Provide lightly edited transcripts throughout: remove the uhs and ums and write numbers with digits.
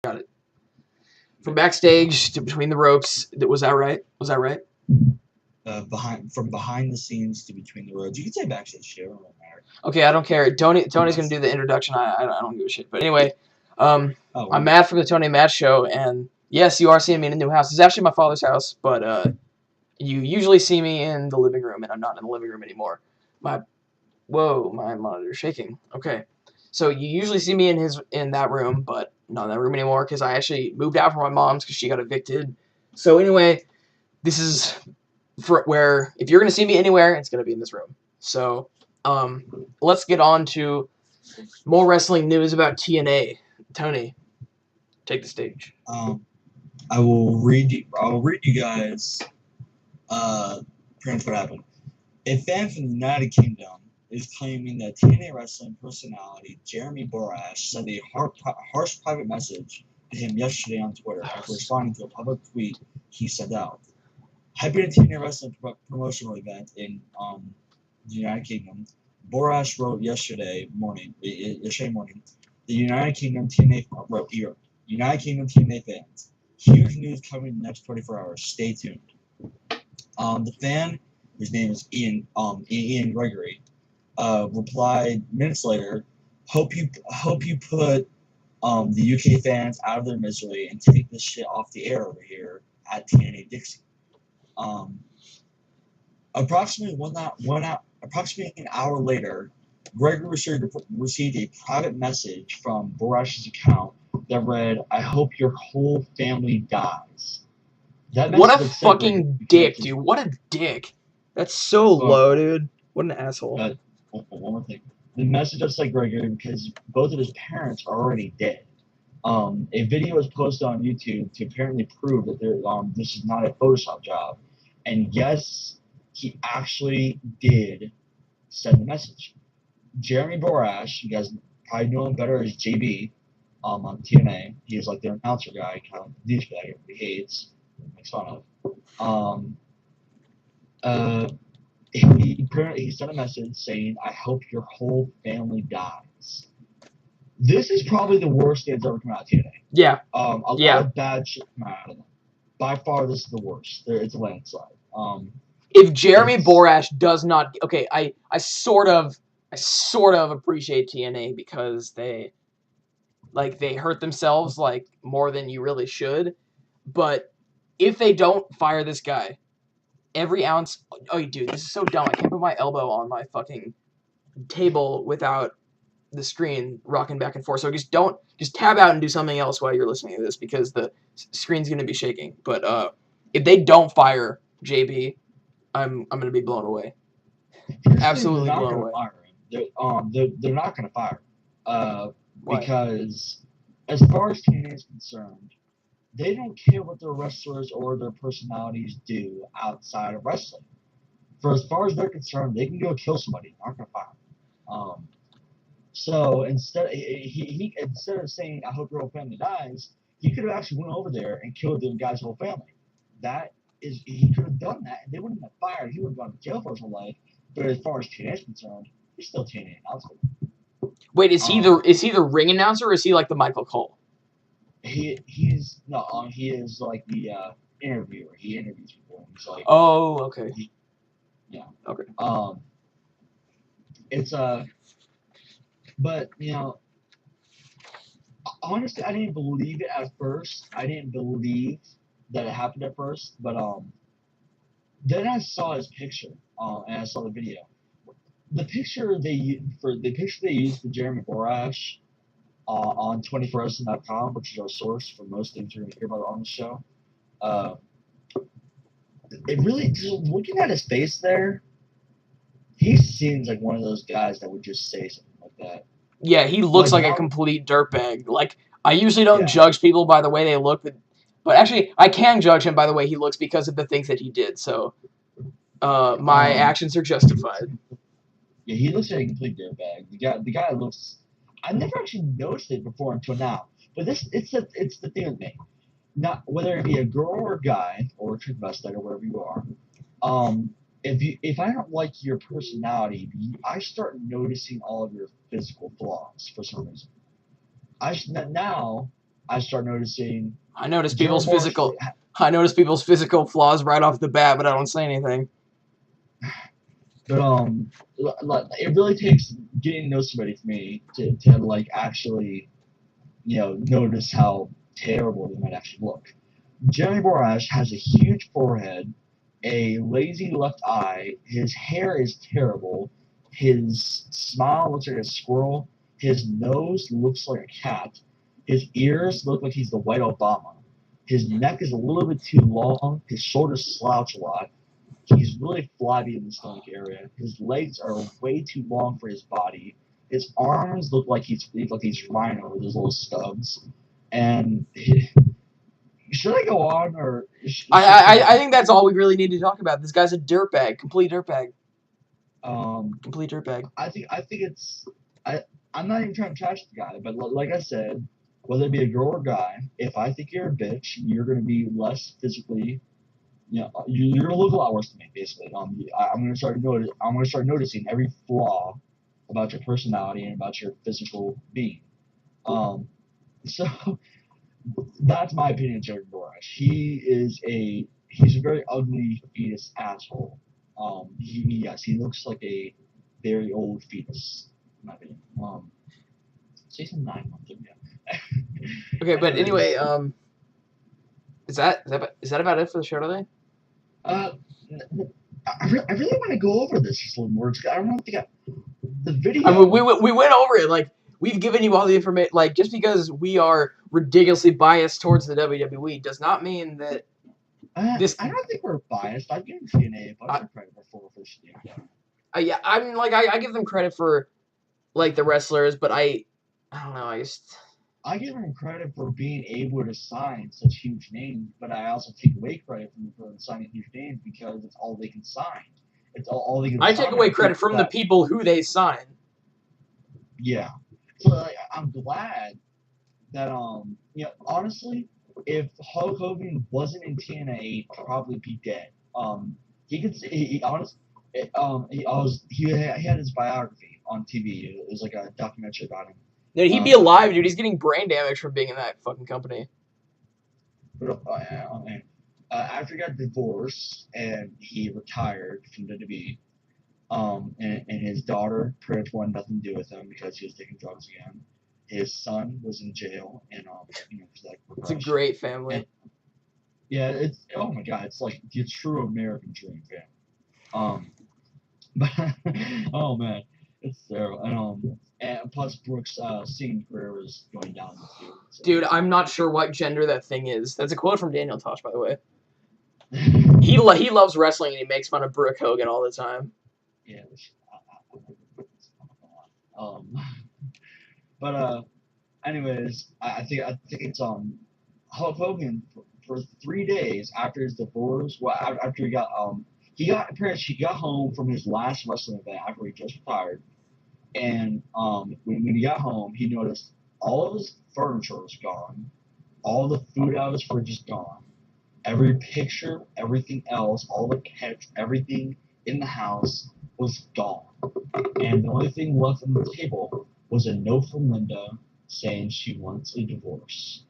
Got it. From backstage to between the ropes. Was that right? Was that right? From behind the scenes to between the roads. You can say backstage too. It doesn't matter. Okay, I don't care. Tony's gonna do the introduction. I don't give a shit. But anyway, I'm Matt from the Tony and Matt Show, and yes, you are seeing me in a new house. It's actually my father's house, but you usually see me in the living room, and I'm not in the living room anymore. My monitor's shaking. Okay, so you usually see me in that room, but not in that room anymore because I actually moved out from my mom's because she got evicted. So anyway, this is for where if you're gonna see me anywhere, it's gonna be in this room. So let's get on to more wrestling news about TNA. Tony, take the stage. I will read you guys. Pretty much what happened. A fan from the United Kingdom is claiming that TNA wrestling personality Jeremy Borash sent a harsh private message to him yesterday on Twitter after responding to a public tweet he sent out. Hyping a TNA wrestling promotional event in the United Kingdom, Borash wrote yesterday morning, the United Kingdom TNA fans. Huge news coming in the next 24 hours. Stay tuned. The fan, whose name is Ian Gregory, replied minutes later, "Hope you put the UK fans out of their misery and take this shit off the air over here at TNA Dixie." Approximately an hour later, Gregory received a private message from Borash's account that read, "I hope your whole family dies." What a fucking dick, dude. What a dick. That's so low, dude. What an asshole. One more thing. The message just like Gregory because both of his parents are already dead. A video was posted on YouTube to apparently prove that this is not a Photoshop job. And yes, he actually did send the message. Jeremy Borash, you guys probably know him better as JB on TNA. He is like their announcer guy, kind of douchebag everybody hates, makes fun of. He sent a message saying, "I hope your whole family dies." This is probably the worst thing that's ever come out of TNA. Yeah. A lot of bad shit come out of them. By far, this is the worst. It's a landslide. If Jeremy Borash does not, okay, I sort of appreciate TNA because they hurt themselves like more than you really should. But if they don't fire this guy, every ounce. Oh, dude, this is so dumb. I can't put my elbow on my fucking table without the screen rocking back and forth. So just tab out and do something else while you're listening to this because the screen's gonna be shaking. But if they don't fire JB, I'm gonna be blown away. Absolutely blown away. They're not gonna fire him. Because as far as TNA is concerned, they don't care what their wrestlers or their personalities do outside of wrestling. For as far as they're concerned, they can go kill somebody. They're not gonna fire him. So instead of saying, "I hope your whole family dies," he could have actually went over there and killed the guy's whole family. He could have done that, and they wouldn't have fired. He would have gone to jail for his whole life. But as far as TNA is concerned, he's still TNA announcer. Wait, is he the ring announcer, or is he like the Michael Cole? He is like the interviewer. He interviews people. He's like, oh, okay. Yeah. Okay. It's but honestly, I didn't believe it at first. I didn't believe that it happened at first, but then I saw his picture, and I saw the video. The picture they used for Jeremy Borash on 24wrestling.com, which is our source for most things you're going to hear about on the show. It really, just looking at his face there, he seems like one of those guys that would just say something like that. Yeah, he looks like a complete dirtbag. Like, I usually don't judge people by the way they look, but actually, I can judge him by the way he looks because of the things that he did. So, my actions are justified. Yeah, he looks like a complete dirtbag. The guy looks. I never actually noticed it before until now. But it's the thing with me. Not whether it be a girl or a guy or a transvestite or wherever you are. If I don't like your personality, I start noticing all of your physical flaws for some reason. Now I start noticing. I notice Gerald people's Morrison. physical flaws right off the bat, but I don't say anything. But it really takes getting to know somebody for me to like actually, notice how terrible they might actually look. Jeremy Borash has a huge forehead, a lazy left eye. His hair is terrible. His smile looks like a squirrel. His nose looks like a cat. His ears look like he's the white Obama. His neck is a little bit too long. His shoulders slouch a lot. He's really flabby in the stomach area. His legs are way too long for his body. His arms look like he's rhino with his little stubs. And should I go on or? I think that's all we really need to talk about. This guy's a dirtbag, complete dirtbag. Complete dirtbag. I think it's. I'm not even trying to trash the guy, but like I said, whether it be a girl or a guy, if I think you're a bitch, you're gonna be less physically. You're gonna look a lot worse than me, basically. I'm gonna start noticing every flaw about your personality and about your physical being. So that's my opinion of Jared Borash. He's a very ugly fetus asshole. He looks like a very old fetus, in my opinion. Say some 9 months ago. Okay, but anyway, is that about it for the show today? I really want to go over this just a little more. I don't know if they got the video. I mean, we went over it. Like, we've given you all the information. Like, just because we are ridiculously biased towards the WWE does not mean that I don't think we're biased. I've given TNA a bunch of credit before for shit. Yeah, I'm like I give them credit for like the wrestlers, but I don't know. I give them credit for being able to sign such huge names, but I also take away credit from them for signing huge names because it's all they can sign. It's all they can. I take away credit from the people who they sign. Yeah, so I'm glad that honestly, if Hulk Hogan wasn't in TNA, he'd probably be dead. He could he honestly. He had his biography on TV. It was like a documentary about him. Dude, he'd be alive, dude. He's getting brain damage from being in that fucking company. But after he got divorced and he retired from WWE, and his daughter pretty much wanted nothing to do with him because he was taking drugs again. His son was in jail, and it's a great family. And, yeah, it's oh my god, it's like the true American dream family. But oh man, it's terrible. And plus Brooks' singing career was going down too. So. Dude, I'm not sure what gender that thing is. That's a quote from Daniel Tosh, by the way. he loves wrestling and he makes fun of Brooke Hogan all the time. Yeah. But anyways, I think it's Hulk Hogan for 3 days after his divorce. Well, after he got home from his last wrestling event after he just retired, and when he got home, he noticed all of his furniture was gone, all the food out of his fridge is gone, every picture, everything else, all the pets, everything in the house was gone, and the only thing left on the table was a note from Linda saying she wants a divorce.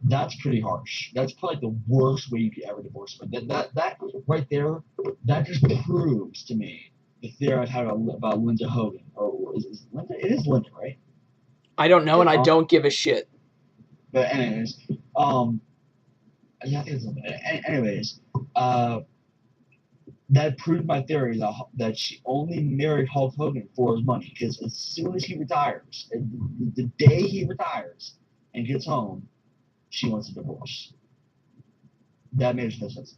That's pretty harsh. That's probably the worst way you could ever divorce someone. That right there, that just proves to me the theory I had about Linda Hogan. Or is Linda? It is Linda, right? I don't know, and I don't give a shit. But anyways, yeah, I think it's Linda. Anyways, that proved my theory that she only married Hulk Hogan for his money. Because as soon as he retires, the day he retires and gets home, she wants a divorce. That makes no sense.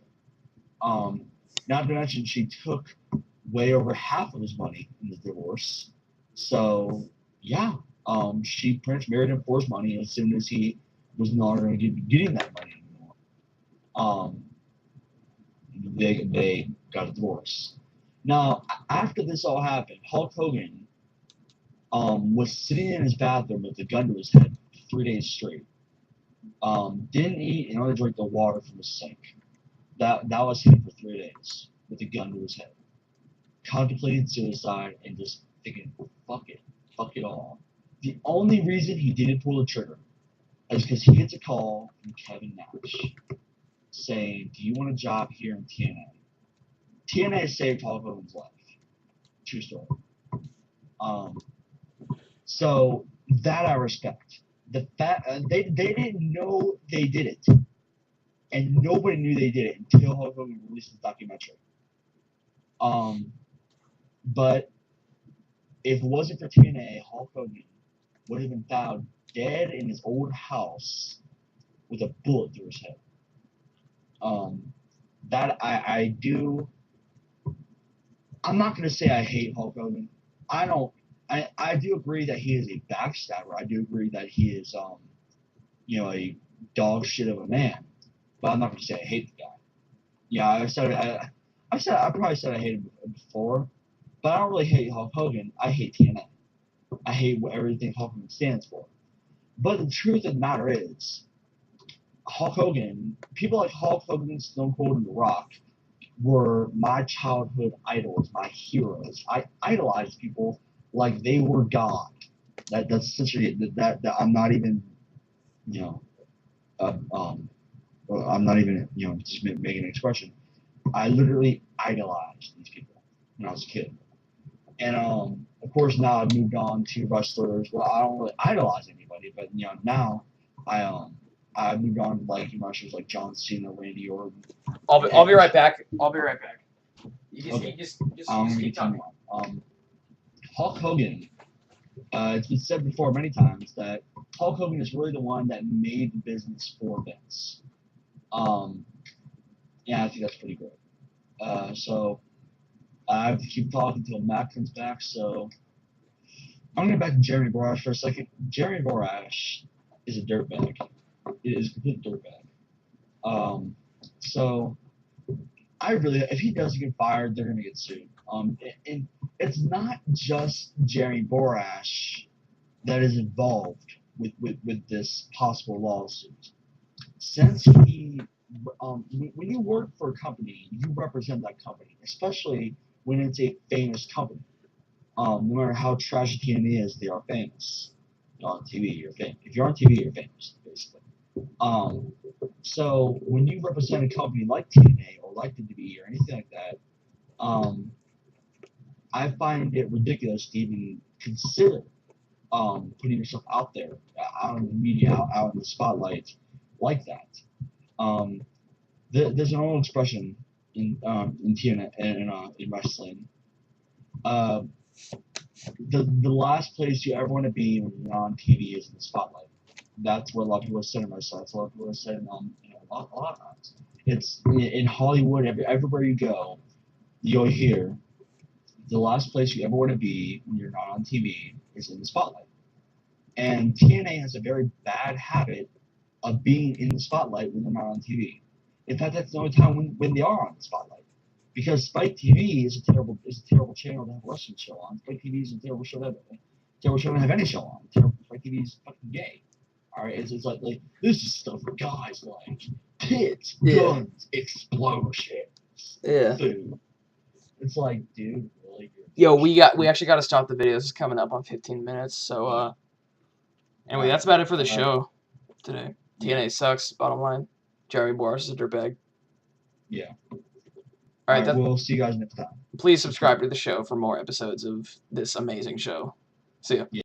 Not to mention she took way over half of his money in the divorce. So yeah, she pretty much married him for his money as soon as he was no longer going to be getting that money anymore. They got a divorce. Now after this all happened, Hulk Hogan was sitting in his bathroom with a gun to his head for 3 days straight. Didn't eat and only drank the water from the sink. That was him for 3 days with a gun to his head. Contemplating suicide and just thinking, fuck it all. The only reason he didn't pull the trigger is because he gets a call from Kevin Nash saying, "Do you want a job here in TNA?" TNA saved Hulk Hogan's life. True story. So that I respect. The fact they didn't know they did it, and nobody knew they did it until Hulk Hogan released his documentary. But if it wasn't for TNA, Hulk Hogan would have been found dead in his old house with a bullet through his head. That I do. I'm not gonna say I hate Hulk Hogan. I don't. I do agree that he is a backstabber. I do agree that he is a dog shit of a man. But I'm not gonna say I hate the guy. Yeah, I probably said I hated him before, but I don't really hate Hulk Hogan. I hate TNA. I hate what everything Hulk Hogan stands for. But the truth of the matter is, Hulk Hogan, people like Hulk Hogan, Stone Cold, and The Rock were my childhood idols, my heroes. I idolized people like they were God. That's essentially that I'm not even, I'm not even, just making an expression. I literally idolized these people when I was a kid. And of course now I've moved on to wrestlers. Well, I don't really idolize anybody, but now I moved on to like wrestlers like John Cena, Randy Orton. I'll be right back. You just keep talking. Hulk Hogan. It's been said before many times that Hulk Hogan is really the one that made the business for Vince. Yeah, I think that's pretty great. So I have to keep talking until Matt comes back. So I'm going to get back to Jeremy Borash for a second. Jeremy Borash is a dirtbag. It is a complete dirtbag. So if he doesn't get fired, they're going to get sued. And it's not just Jeremy Borash that is involved with this possible lawsuit. Since when you work for a company, you represent that company, especially when it's a famous company. No matter how trashy TNA is, they are famous. On TV, you're famous. If you're on TV, you're famous, basically. So when you represent a company like TNA or like the WWE or anything like that, I find it ridiculous to even consider putting yourself out there, out in the media, out in the spotlight, like that. There's an old expression in TNA in wrestling. The last place you ever want to be when you're on TV is in the spotlight. That's what a lot of people have said in wrestling. That's what a lot of people have said a lot of times. It's in Hollywood. Everywhere you go, you'll hear the last place you ever want to be when you're not on TV is in the spotlight. And TNA has a very bad habit of being in the spotlight when they're not on TV. In fact, that's the only time when they are on the spotlight. Because Spike TV is a terrible channel to have a wrestling show on. Spike TV is a terrible show to have any show on. Spike TV is fucking gay. Alright, it's like this is stuff for guys like tits, guns, explosions, food. It's like, dude, really? Yo, we actually got to stop the video. This is coming up on 15 minutes. So anyway, that's about it for the show today. TNA sucks. Bottom line, Jeremy Borash is a dirtbag. Yeah. All right, we'll see you guys next time. Please subscribe to the show for more episodes of this amazing show. See ya. Yeah.